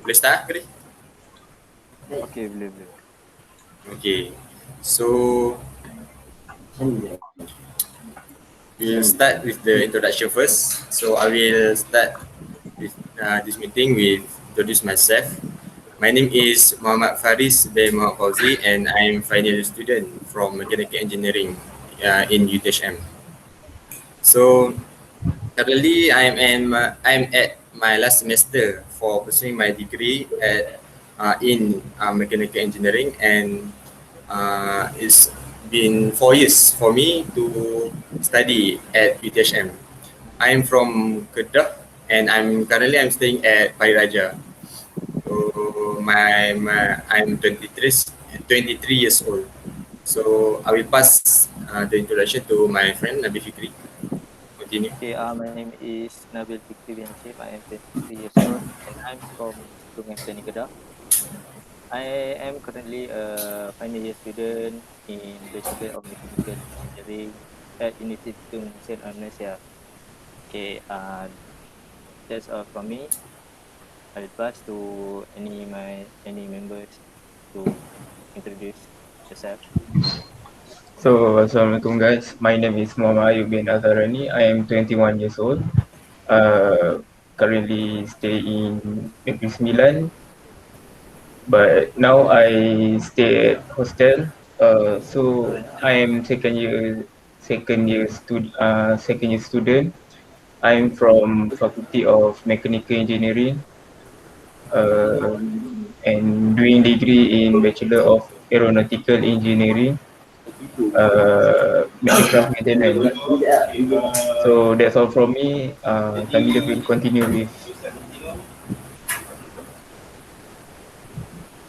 Boleh start ke? Okay, boleh. Okay. So we'll start with the introduction first. So I will start with this meeting with introduce myself. My name is Muhammad Faris bin Muhammad Fauzi and I'm final year student from Mechanical Engineering in UTHM. So currently I'm at my last semester for pursuing my degree at in mechanical engineering, and it's been 4 years for me to study at UTHM. I'm from Kedah and I'm staying at Pairaja. So I'm 23 years old. So I will pass the introduction to my friend Nabi Fikri. Continue. Okay, my name is Nabil Fikri bin Hasif. I am 23 years old and I'm from Sungai Petani, Kedah. I am currently a final year student in Bachelor of Mechanical Engineering at University Tunisia, Malaysia. Okay, that's all from me. I'll pass to any members to introduce yourself. So, Assalamualaikum guys. My name is Muhammad Ayub bin Azharani. I am 21 years old. Currently stay in Negeri Sembilan, but now I stay at hostel. So I am second year student. I'm from Faculty of Mechanical Engineering, uh, and doing degree in Bachelor of Aeronautical Engineering, aircraft maintenance. So that's all from me. Tamila will continue with.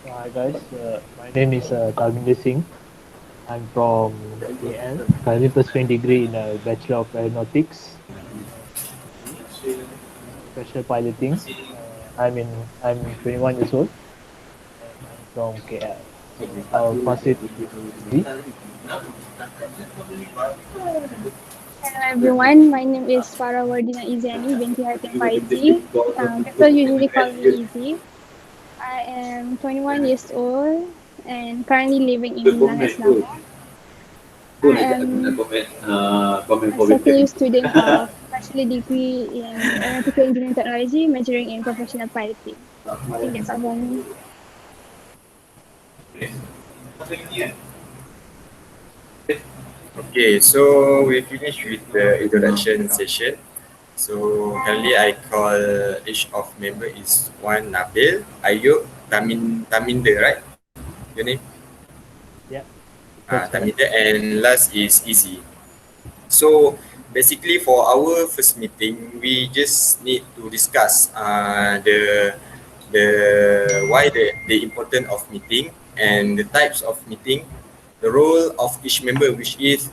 Hi guys, my name is Kalminder Singh. I'm from KL, currently pursuing degree in Bachelor of Aeronautics, professional piloting. I'm 21 years old and I'm from KL. So I'll pass it to Lee. Hello everyone, my name is Farah Wardina Iziani binti Hatim Faizi. People usually call me Izzy. I am 21 years old and currently living in Langat Selangor. I am a second year student of bachelor degree in aeronautical engineering technology, majoring in professional piloting. I think that's all for me. Okay, so we finished with the introduction session. So currently I call each of member is one Nabil, Ayub, Taminda, right? Your name? Yeah, that's correct. Taminda, and last is Easy. So basically for our first meeting, we just need to discuss the why the importance of meeting and the types of meeting, the role of each member, which is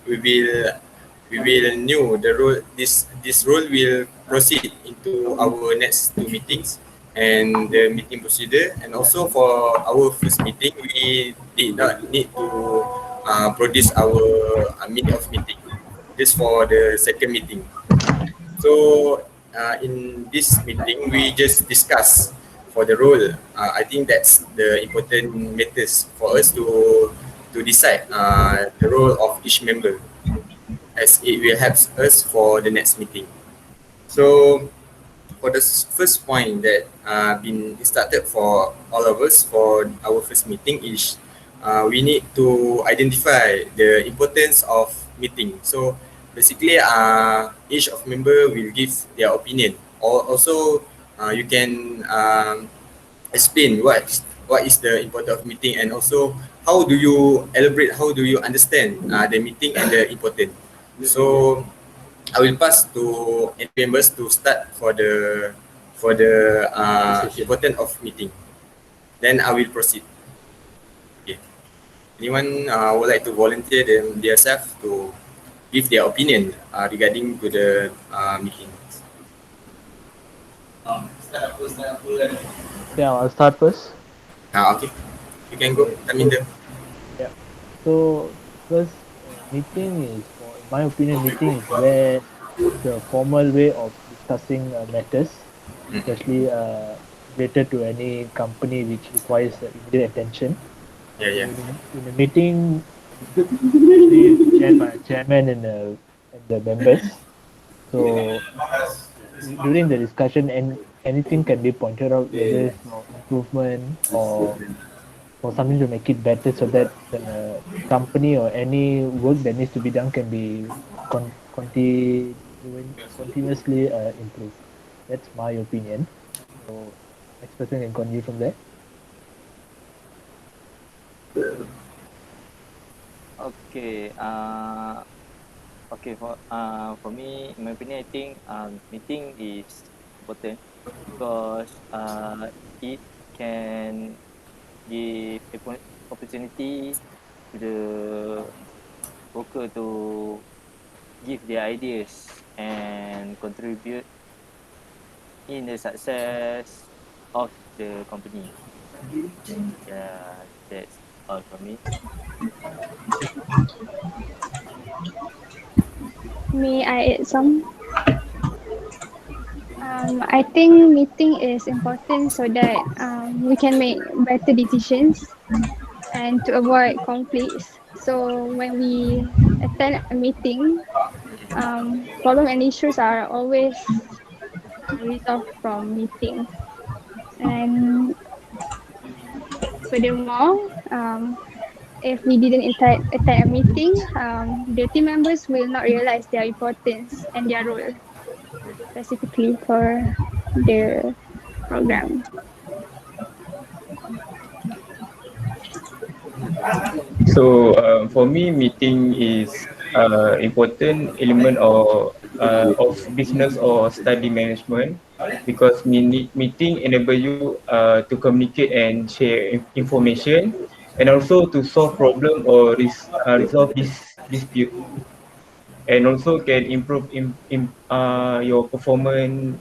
we will know the role. This role will proceed into our next two meetings and the meeting procedure. And also for our first meeting, we did not need to produce our minute of meeting. This for the second meeting. So in this meeting, we just discuss for the role. I think that's the important matters for us to decide the role of each member, as it will help us for the next meeting. So for the first point that been started for all of us for our first meeting is we need to identify the importance of meeting. So basically, each of member will give their opinion. Or also, you can explain what is the importance of meeting, and also how do you elaborate, how do you understand the meeting and the important. So I will pass to any members to start for the important of meeting. Then I will proceed. Okay. Anyone would like to volunteer themselves to give their opinion regarding to the meeting? Yeah, I'll start first. Okay. You can go. Okay, Taminda. yeah. So first, meeting is, in my opinion, meeting is where It's a formal way of discussing matters, Mm-mm. especially related to any company which requires immediate attention. Yeah, So yeah. in a meeting, usually chaired by a chairman and the members. So during the discussion, and anything can be pointed out, whether it's for improvement or for something to make it better, so that the company or any work that needs to be done can be continuously improved. That's my opinion. So next person can continue from there. Okay. Okay. For me, in my opinion, I think meeting is important because it can give opportunity to the worker to give their ideas and contribute in the success of the company. Yeah, that's all from me. May I add some? I think meeting is important so that we can make better decisions and to avoid conflicts. So when we attend a meeting, problem and issues are always resolved from meetings. And furthermore, if we didn't attend a meeting, the team members will not realize their importance and their role specifically for the program. So for me, meeting is important element of business or study management because meeting enable you to communicate and share information and also to solve problem or resolve this dispute and also can improve your performance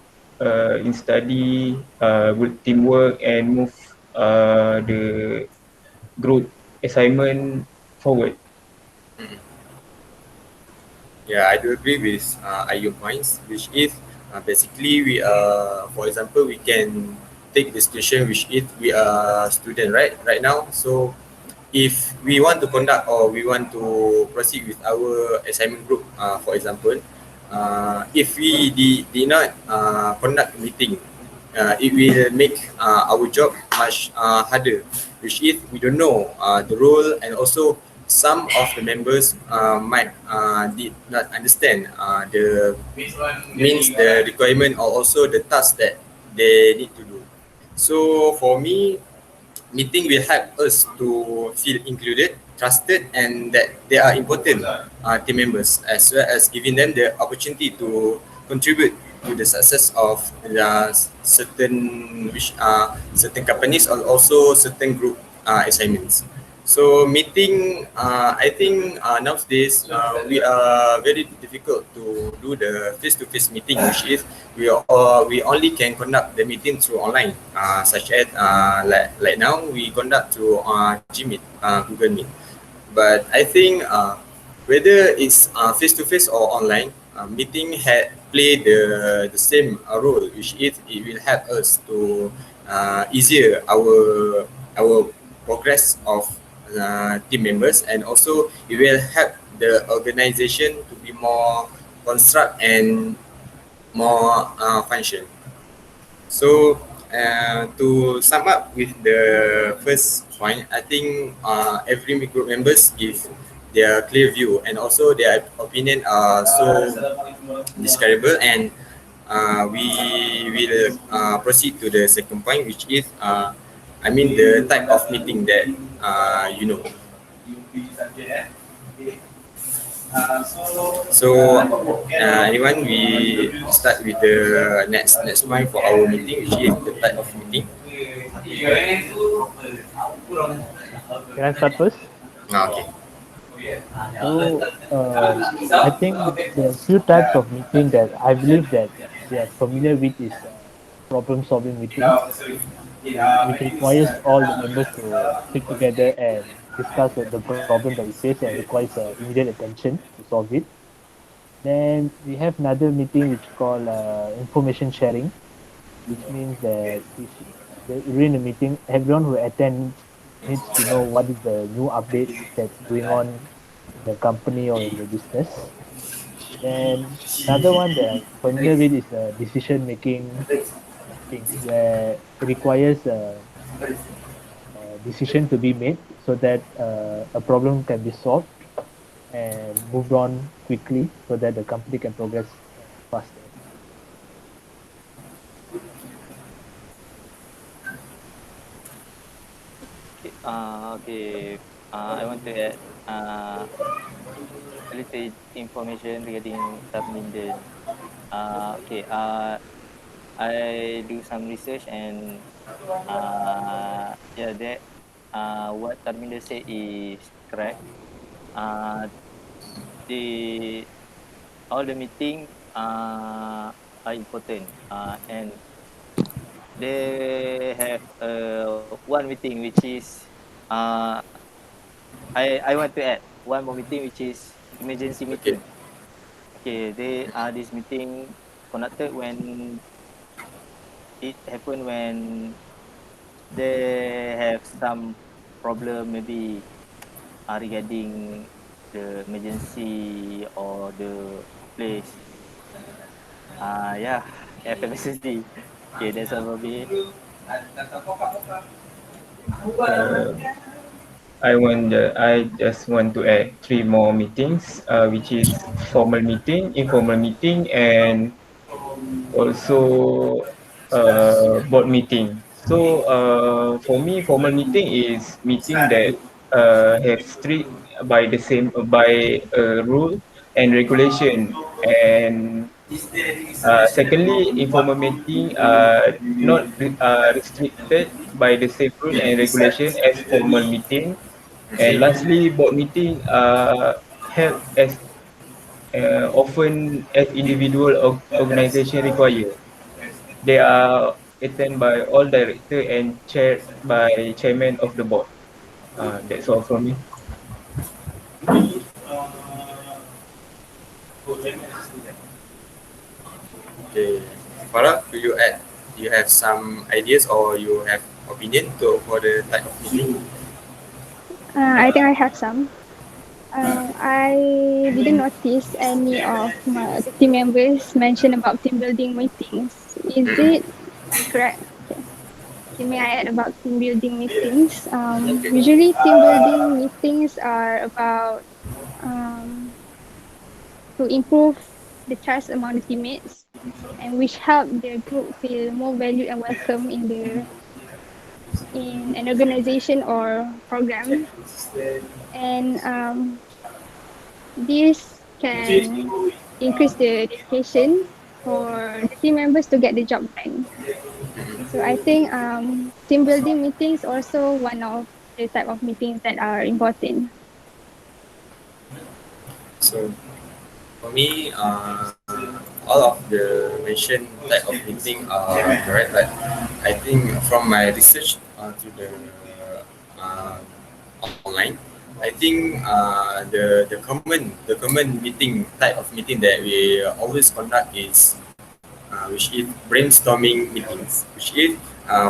in study, good teamwork and move the group assignment forward. Mm-mm. Yeah, I do agree with your points, which is basically for example, we can take the situation which is we are student right now. So if we want to conduct or we want to proceed with our assignment group, for example, if we did not conduct a meeting, it will make our job much harder, which is we don't know the role, and also some of the members might did not understand the means, the requirement, or also the task that they need to do. So for me, meeting will help us to feel included, trusted, and that they are important team members, as well as giving them the opportunity to contribute to the success of certain companies or also certain group assignments. So meeting, I think nowadays we are very difficult to do the face-to-face meeting, which is we only can conduct the meeting through online, such as like now we conduct through Gmeet, Google Meet. But I think whether it's face-to-face or online, meeting had play the same role, which is it will help us to easier our progress of team members, and also it will help the organization to be more construct and more function. So to sum up with the first point, I think every group members give their clear view, and also their opinion are so describable, and we will proceed to the second point, which is I mean the type of meeting that you know. So anyone, we start with the next point for our meeting, which is the type of meeting. Can I start first? Okay. So I think there are few types of meeting that I believe that they are familiar with is problem solving meetings, which requires all the members to sit together and discuss the problem that we face and requires immediate attention to solve it. Then we have another meeting which called information sharing, which means that during the meeting, everyone who attends needs to know what is the new update that's going on in the company or in the business. Then another one that I'm familiar with is decision making meetings where it requires a decision to be made so that a problem can be solved and moved on quickly so that the company can progress faster. Okay. Okay. I want to add a little information regarding Terminden. Okay. I do some research and yeah, that what Terminden say is correct. The all the meeting are important. And they have one meeting which is uh, I want to add one more meeting which is emergency Okay. meeting. Okay, they this meeting conducted when it happened when they have some problem maybe regarding the emergency or the place. Yeah, FMCC. Okay, that's all for me. Uh, I just want to add three more meetings, which is formal meeting, informal meeting, and also board meeting. So for me, formal meeting is meeting that have strict by rule and regulation. And secondly, informal meeting not restricted by the same rule and regulation as formal meeting. And lastly, board meeting held as often as individual organization require. They are attended by all director and chaired by chairman of the board. That's all from me. Okay. Farah, do you add? Do you have some ideas or you have opinion for the type of meeting? I think I have some. I didn't notice any of the team members mention about team building meetings. Is it correct? Okay. Okay, may I add about team building meetings? Usually, team building meetings are about um, to improve the trust among the teammates, and which help the group feel more valued and welcome in an organization or program. And this can increase the dedication for the team members to get the job done. So I think team building meetings also one of the type of meetings that are important. So for me, all of the mentioned type of meeting are correct. But I think from my research to uh, online, I think the common meeting type of meeting that we always conduct is which is brainstorming meetings, which is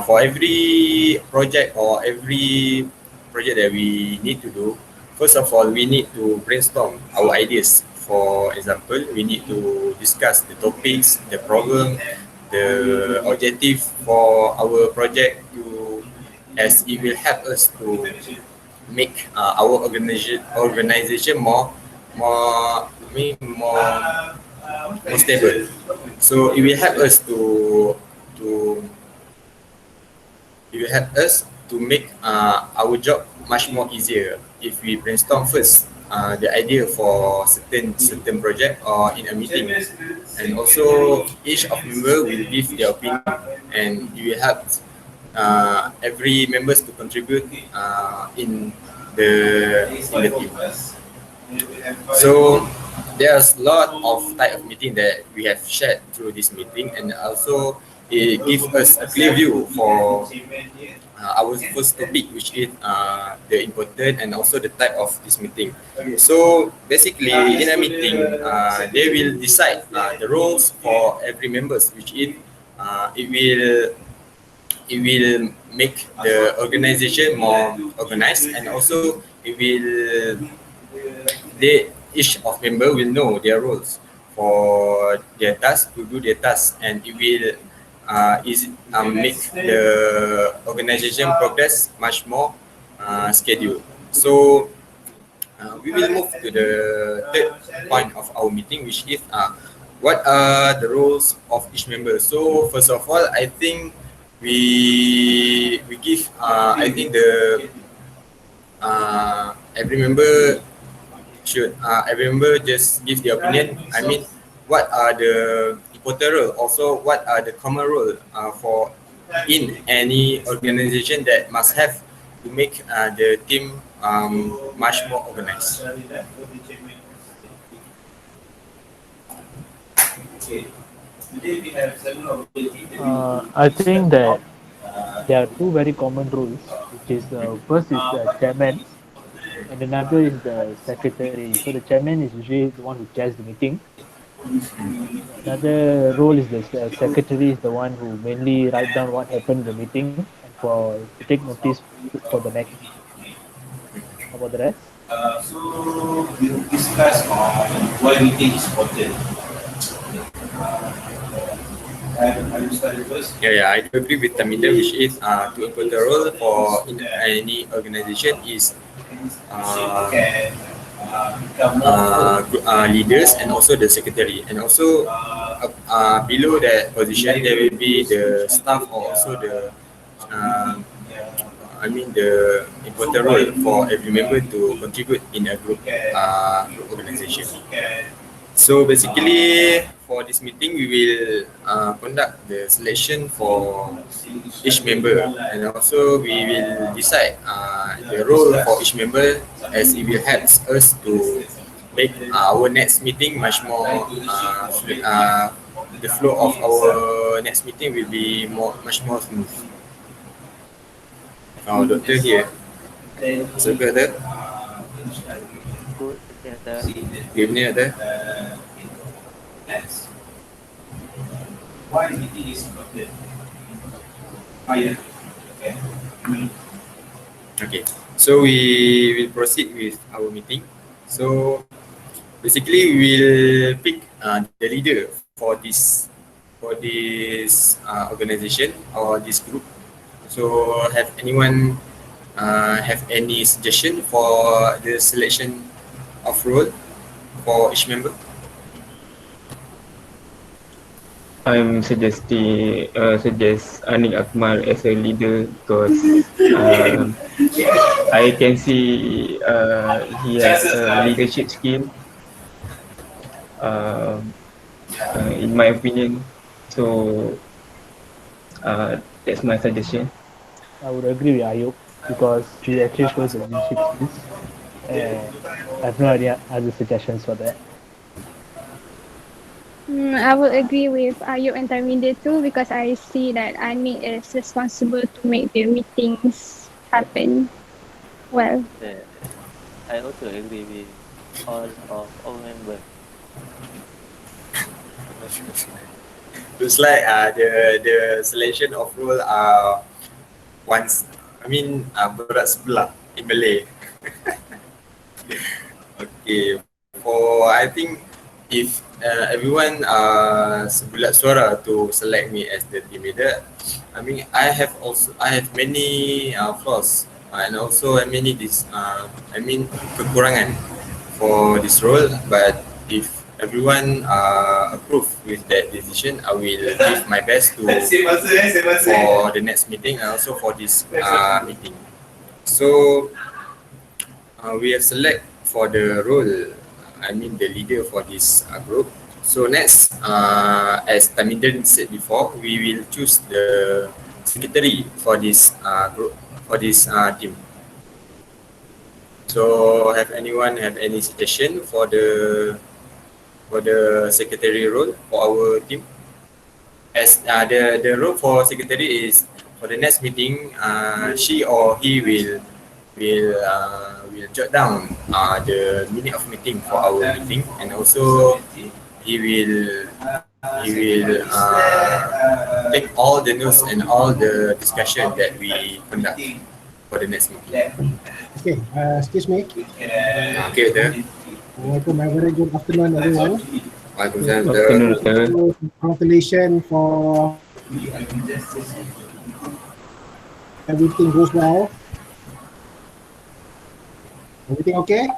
for every project or every project that we need to do. First of all, we need to brainstorm our ideas. For example, we need to discuss the topics, the problem, the objective for our project to as it will help us to make our organization more stable. So it will help us to it will help us to make our job much more easier if we brainstorm first the idea for certain project or in a meeting, and also each of member will give their opinion, and it will help every members to contribute in the team. So there's a lot of type of meeting that we have shared through this meeting, and also it gives us a clear view for our first topic, which is the important and also the type of this meeting. So basically, in a meeting, they will decide the roles for every members, which is uh, it will it will make the organization more organized, and also it will they each of member will know their roles for their task to do their task, and it will make the organization progress much more scheduled. So we will move to the third point of our meeting, which is what are the roles of each member. So first of all, I think we give I think the every member should every member just give their opinion. I mean, what are the important role? Also, what are the common role for in any organization that must have to make the team much more organized. I think that there are two very common rules, which is first is the chairman and another is the secretary. So the chairman is usually the one who chairs the meeting. Another role is the secretary is the one who mainly write down what happened in the meeting and for to take notice for the next meeting. How about the rest? So we'll discuss on why meeting is important. I will start first. Yeah, I do agree with Tamida, which is to important role for in any organization is leaders and also the secretary, and also below that position there will be the staff or also the the important role for every member to contribute in a group organization. So basically, for this meeting, we will conduct the selection for each member, and also we will decide the role for each member, as it will help us to make our next meeting much more. The flow of our next meeting will be much more smooth. Our doctor here, so good, Good, Doctor. good evening, doctor. Why meeting is important? Yeah. Okay, so we will proceed with our meeting. So basically, we will pick the leader for this organization or this group. So have anyone have any suggestion for the selection of role for each member? I'm suggesting suggest Anik Akmal as a leader because I can see he has a leadership skill. In my opinion, so that's my suggestion. I would agree with Ayub because he actually shows the leadership skills. And I have no idea other suggestions for that. I would agree with Ayub and Taminde too because I see that Ani is responsible to make the meetings happen well. I also agree with all of our members. Looks like the selection of role once berat sebelah in Malay. Okay, for I think if everyone sebulat suara to select me as the team leader, I have many flaws and also many kekurangan for this role. But if everyone approve with that decision, I will give my best to for the next meeting and also for this meeting. So we have select for the role, the leader for this group. So next, as Tamindran said before, we will choose the secretary for this group, for this team. So have anyone have any suggestion for the secretary role for our team? as the role for secretary is for the next meeting, she or he will jot down the minute of meeting for our meeting, and also he will take all the notes and all the discussion that we conduct for the next meeting. Okay, excuse me. Okay, Doctor. Welcome, a very good afternoon, everyone. Waalaikumsalam, Afternoon, Doctor. Doctor. Congratulations for everything goes well. Everything okay?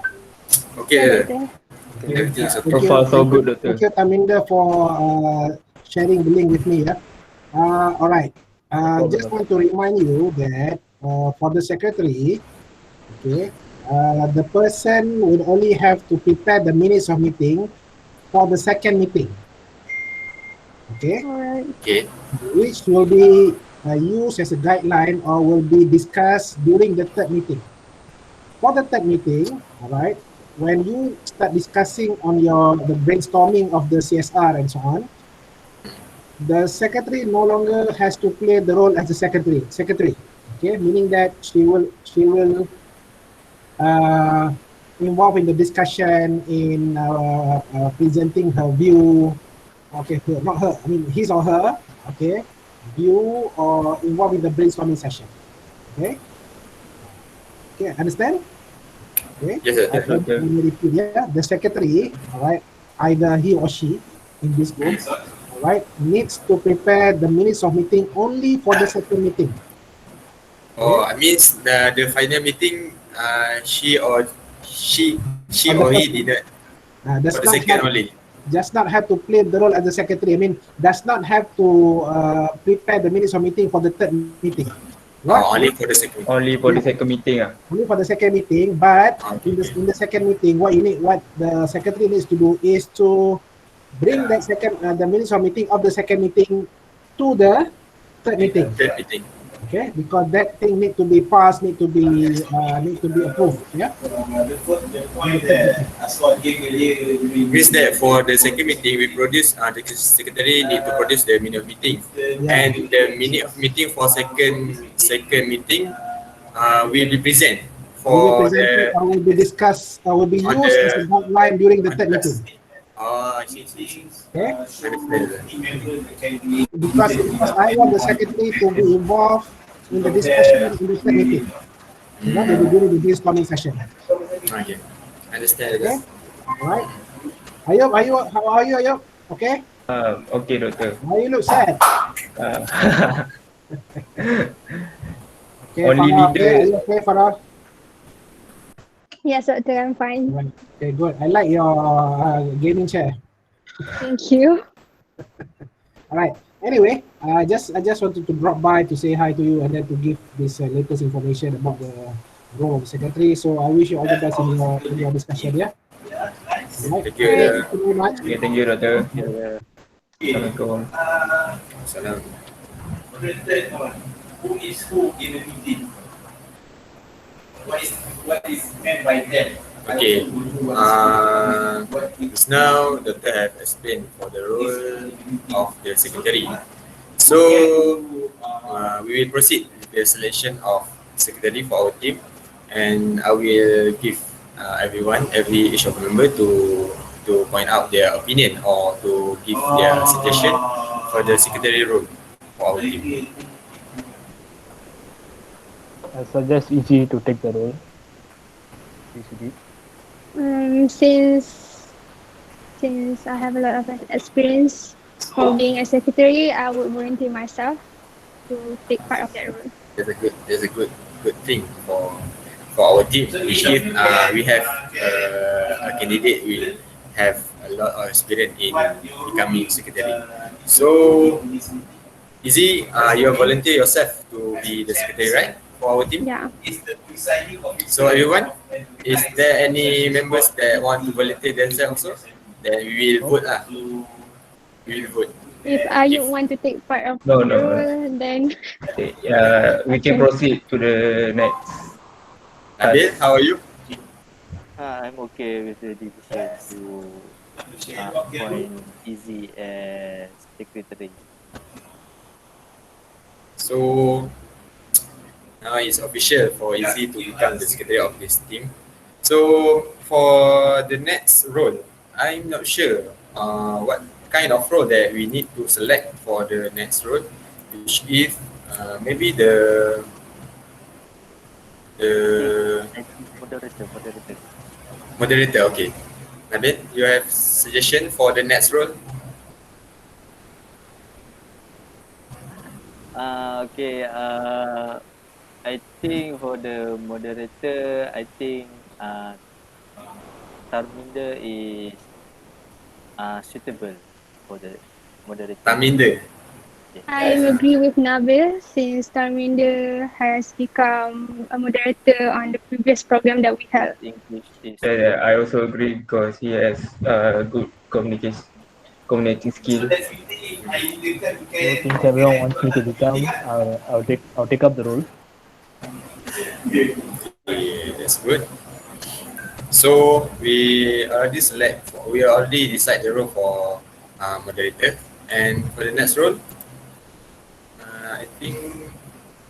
Okay, Yeah, Doctor. Doctor. Everything is okay. So far, so good, Doctor. Thank you, Taminda, for sharing the link with me. Yeah. All right. Just want to remind you that for the secretary, okay, the person will only have to prepare the minutes of meeting for the second meeting. Okay, All right. Okay. which will be used as a guideline or will be discussed during the third meeting. For the third meeting, all right, when you start discussing on the brainstorming of the CSR and so on, the secretary no longer has to play the role as a secretary. Okay, meaning that she will involve in the discussion in presenting her view. Okay, not her. I mean his or her. Okay, view or involved in the brainstorming session. Okay. Okay, understand? Okay. Yes, Doctor. Okay. Let me repeat. Yeah, the secretary. All right. Either he or she in this group. All right, needs to prepare the minutes of meeting only for the second meeting. Oh, it means the final meeting, she or he did that Does for the not second have only. does not have to play the role as the secretary. I mean, does not have to prepare the minutes of meeting for the third meeting. What? Only for the second. Only for the second meeting. Only for the second meeting, but Okay. in the second meeting, what the secretary needs to do is to bring that the minutes of meeting of the second meeting to the third meeting. Third meeting. Okay, because that thing need to be passed, need to be approved. Yeah. Means that for the second meeting, we produce the secretary need to produce the minute of meeting, and the minute of meeting for second meeting will be present Will be for presented the or will be discussed or will be on used as a the guideline during the on the third meeting. I see. Okay, Understand. because I want the secretary to be involved in the discussion in the third meeting. Not during the brainstorming session. Okay. Understand. Okay, all right. Ayub, how are you, Ayub? Okay. Okay, Doctor. Why you look sad? Okay, Only Farah. Okay, are leader. you okay, Farah? Yes, Doctor. I'm fine. Right. Okay, good. I like your gaming chair. Thank you. All right. Anyway, I just wanted to drop by to say hi to you and then to give this latest information about the role of the secretary. So I wish you all the best in your discussion. Yeah. Right. Thank you. Thank you very much. Okay, thank you, Doctor. Yeah. Assalamualaikum. Salam. Who is who in the meeting? What is meant by that? Okay. Just now, Doctor have explained for the role of the secretary. So we will proceed with the selection of secretary for our team, and I will give each of the member to point out their opinion or to give their suggestion for the secretary role for our team. I suggest EG to take the role. ECD. Since I have a lot of experience for being a secretary, I would volunteer myself to take part of that role. That's a good thing for our team. If we have a candidate will have a lot of experience in becoming secretary. So, Izzy, you volunteer yourself to be the secretary, right, for our team? Yeah. So everyone, is there any members that want to volunteer themselves also? Then we will vote lah. We will vote. If you want to take part of No, the no. role, then Okay, we can proceed to the next. Nabil, how are you? I'm okay with the decision to appoint Easy as secretary. So now it's official for Izzy to become the secretary of this team. So for the next role, I'm not sure what kind of role that we need to select for the next role, which is maybe the I think moderator. moderator. Okay, Nabil, you have suggestion for the next role? Okay. I think for the moderator, I think Tarminder is suitable for the moderator. Taminder. I agree with Nabil since Tarminder has become a moderator on the previous program that we held. English is Yeah, I also agree because he has good communicating skill. So since everyone wants me to become, I'll take up the role. Yeah, that's good. So we already decide the role for moderator, and for the next role, I think,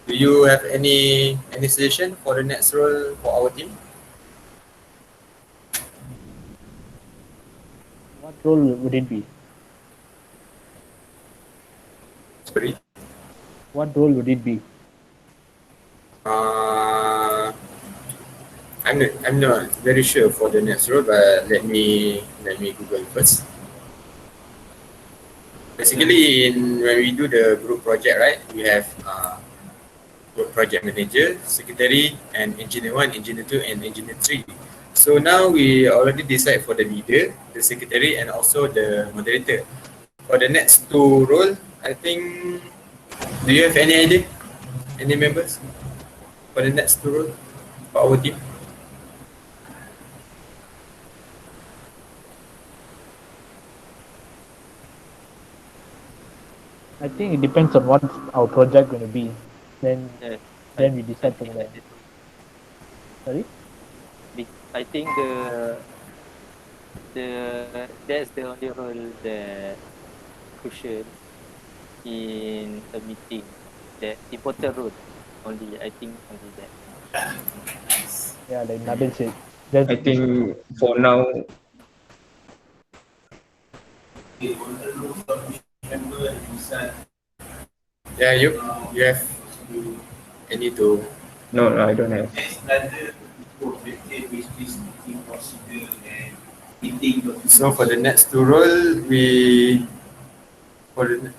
do you have any suggestion for the next role for our team? What role would it be? Sorry. What role would it be? Uh, I'm not very sure for the next role, but let me Google first. Basically, when we do the group project, right, we have group project manager, secretary, and engineer 1, engineer 2, and engineer 3. So now we already decide for the leader, the secretary, and also the moderator. For the next two role, I think, do you have any idea? Any members for the next two role for our team? I think it depends on what our project going to be. Then yes. then we decide I from think there. like that too. Sorry? I think that's the only role that crucial in a meeting. The important role only. I think only that. Yeah, like Nabil said. I think for now, Yeah, you have any to. no, I don't have. So for the next two role, we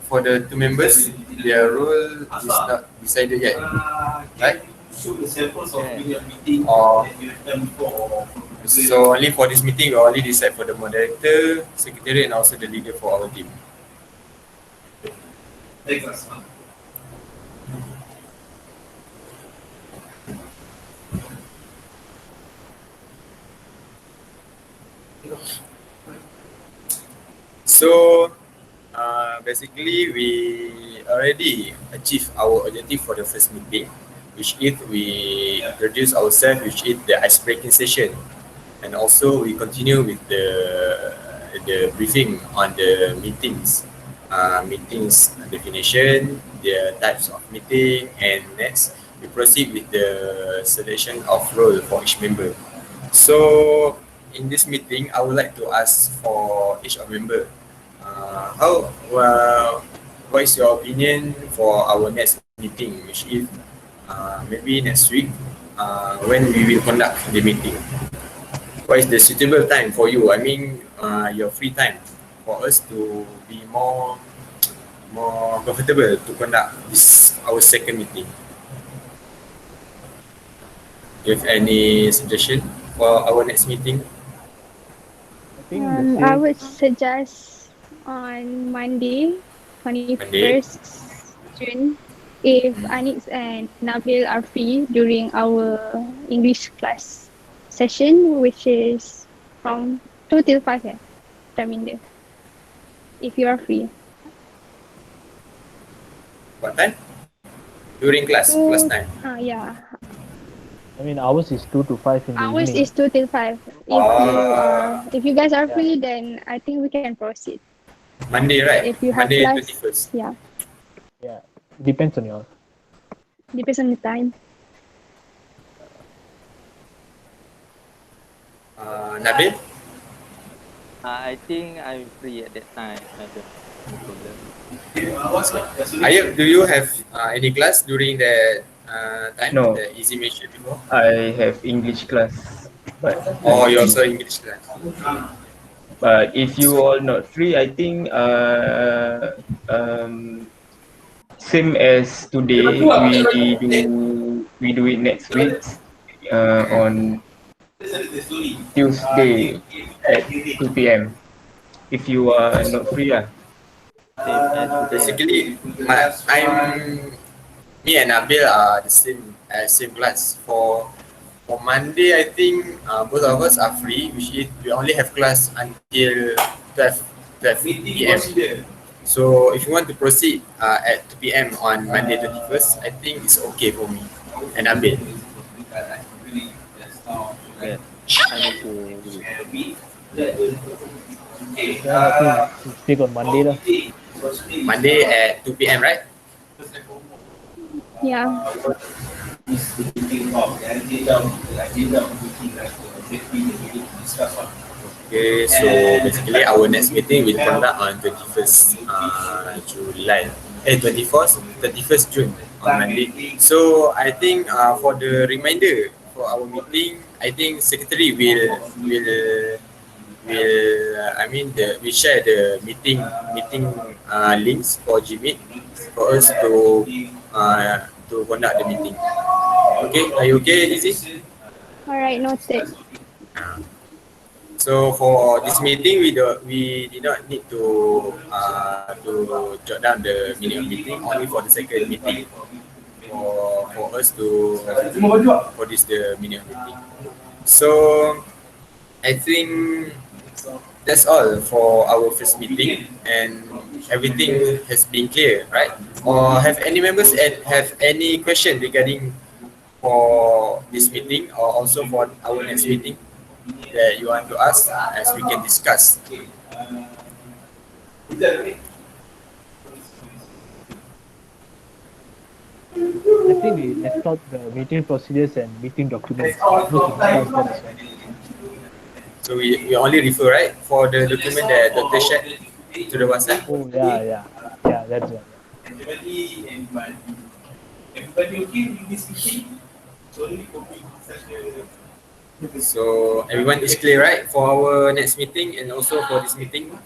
for the two members, their role is not decided yet, right? Or so only for this meeting, we only decide for the moderator, secretary, and also the leader for our team. So basically, we already achieved our objective for the first meeting, which is we introduce ourselves, which is the ice breaking session, and also we continue with the briefing on the meetings definition, the types of meeting, and next we proceed with the selection of role for each member. So in this meeting, I would like to ask for each of member, how what is your opinion for our next meeting, which is maybe next week, when we will conduct the meeting. What is the suitable time for you? I mean, your free time for us to be more comfortable to conduct this our second meeting. Do you have any suggestion for our next meeting? I think the I same. would suggest on Monday, Monday. 21st June, if Anix and Nabil are free during our English class session, which is from 2 till 5, Terminder. If you are free. What time? During class time. Yeah. I mean, ours is 2 to 5 in the Ours evening. is 2 till 5. If you guys are free, then I think we can proceed. Monday, But right? if you have Monday class, 21st. yeah. Yeah, it depends on yours. Depends on the time. Nabil, I think I'm free at that time. I don't have any problem. Ayub, do you have any class during that time No, that Izzy mentioned before? I have English class, but Or I'm you free. also English class? But if you So, all not free, I think same as today, we do it next week on Tuesday at 2 p.m. If you are not free, Same as today. basically, me and Nabil are the same class. For Monday, I think both of us are free, which is we only have class until 12 p.m. So if you want to proceed at 2 p.m. on Monday 21st, I think it's okay for me and Nabil. Yes, I'm okay with it. Then I think we speak on Monday lah. Monday at 2 p.m. right? Yeah. Okay, so basically our next meeting will conduct on 21st July. 21st June on Monday. So I think for the reminder for our meeting, I think secretary we share the meeting links for Gmeet for us to conduct the meeting. Okay, are you okay, Lizzie? All right, noted. So for this meeting, we did not need to jot down the minute of meeting only for the second meeting for us to for this the minute of meeting. So I think that's all for our first meeting and everything has been clear, right? Or have any members have any question regarding for this meeting or also for our next meeting that you want to ask as we can discuss? I think we left out the meeting procedures and meeting documents. Supposed to discuss that as well. So we only refer, right, for the document that Dr. shared to the WhatsApp. Oh yeah, that's one. So everyone is clear, right, for our next meeting and also for this meeting.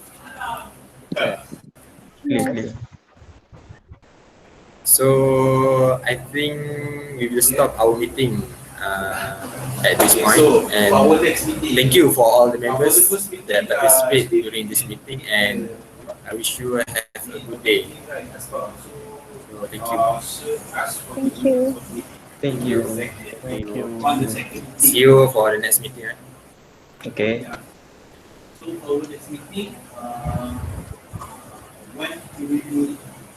Yes. clear. So I think we will stop our meeting at this point. And thank you for all the members that participate during this meeting. And I wish you have a good day. So thank you. Thank you. Thank you. Thank you. See you for the next meeting. Right? Okay. So for our next meeting, when we will